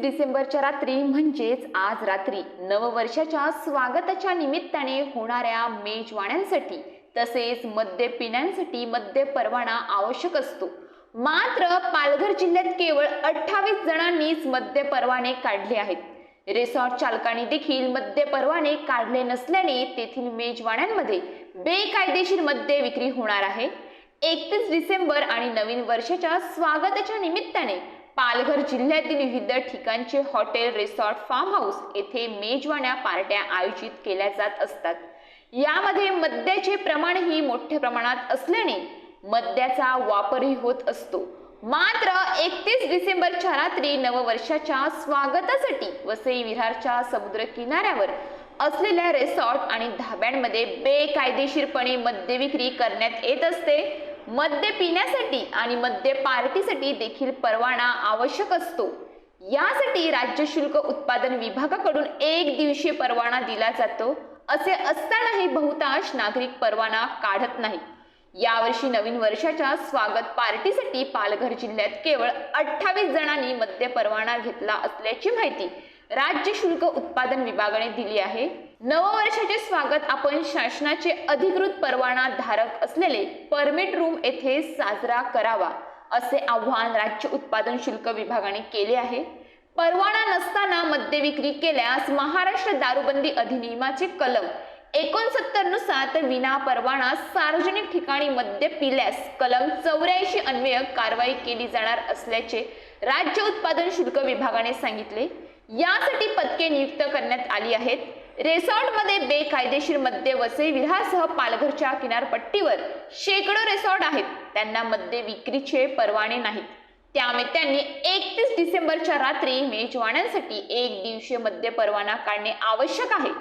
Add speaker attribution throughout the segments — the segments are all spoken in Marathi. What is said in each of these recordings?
Speaker 1: डिसेंबरच्या रात्री म्हणजेच आज रात्री नववर्षाच्या स्वागताच्या निमित्ताने होणाऱ्या मेजवान्यांसाठी तसेच मद्य पिण्यासाठी मद्य परवाना आवश्यक असतो। मात्र पालघर जिल्ह्यात केवळ 28 जणांनीच मद्य परवाने काढले आहेत। रिसॉर्ट चालकांनी देखील मद्य परवाने काढले नसल्याने तेथील मेजवान्यांमध्ये बेकायदेशीर मद्य विक्री होणार आहे। 31 डिसेंबर आणि नवीन वर्षाच्या स्वागताच्या निमित्ताने पालघर जिल्ह्यातील विविध ठिकाणचे हॉटेल, रिसॉर्ट, फार्म हाऊस येथे मेजवान्या पार्ट्या आयोजित केल्या जात असतात। यामध्ये मद्याचे प्रमाणही मोठ्या प्रमाणात असल्याने मद्याचा वापरही होत असतो। मात्र 31 डिसेंबरच्या रात्री नववर्षाच्या स्वागतासाठी वसई विरारच्या समुद्र किनाऱ्यावर असलेल्या रिसॉर्ट आणि धाब्यांमध्ये बेकायदेशीरपणे मद्य विक्री करण्यात येत असते। मद्य पिण्यासाठी आणि मद्य पार्टीसाठी देखील परवाना आवश्यक असतो। यासाठी राज्य शुल्क उत्पादन विभागाकडून एक दिवसीय परवाना दिला जातो। असे असतानाही बहुतांश नागरिक परवाना काढत नाही। यावर्षी नवीन वर्षाच्या स्वागत पार्टीसाठी पालघर जिल्ह्यात केवळ 28 जणांनी मद्य परवाना घेतला असल्याची माहिती राज्य शुल्क उत्पादन विभागाने दिली आहे। नववर्षाचे स्वागत आपण शासनाचे अधिकृत परवाना धारक असलेले परमिट रूम येथे साजरा करावा असे आवाहन राज्य उत्पादन शुल्क विभागाने केले आहे। परवाना नसताना मद्य विक्री केल्यास महाराष्ट्र दारूबंदी अधिनियमाचे कलम 69 नुसार तर विना परवाना सार्वजनिक ठिकाणी मद्य पिल्यास कलम 84 अन्वये कारवाई केली जाणार असल्याचे राज्य उत्पादन शुल्क विभागाने सांगितले। यासाठी पथके नियुक्त करण्यात आली आहेत। रिसॉर्टमध्ये बेकायदेशीर मद्य वसई विरारसह पालघरच्या किनारपट्टीवर शेकडो रिसॉर्ट आहेत, त्यांना मद्य विक्रीचे परवाने नाहीत। त्यामुळे त्यांनी 31 डिसेंबरच्या रात्री मेजवान्यांसाठी एक दिवसीय मद्य परवाना काढणे आवश्यक आहे।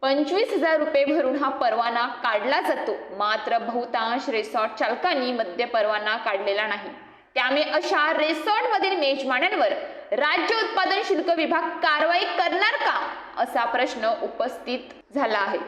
Speaker 1: 25,000 रुपये भरून हा परवाना काढला जातो। मात्र बहुतांश रिसॉर्ट चालकांनी मद्य परवाना काढलेला नाही। त्यामुळे अशा रिसॉर्ट मधील मेजवान्यांवर राज्य उत्पादन शुल्क विभाग कारवाई करणार का असा प्रश्न उपस्थित झाला आहे।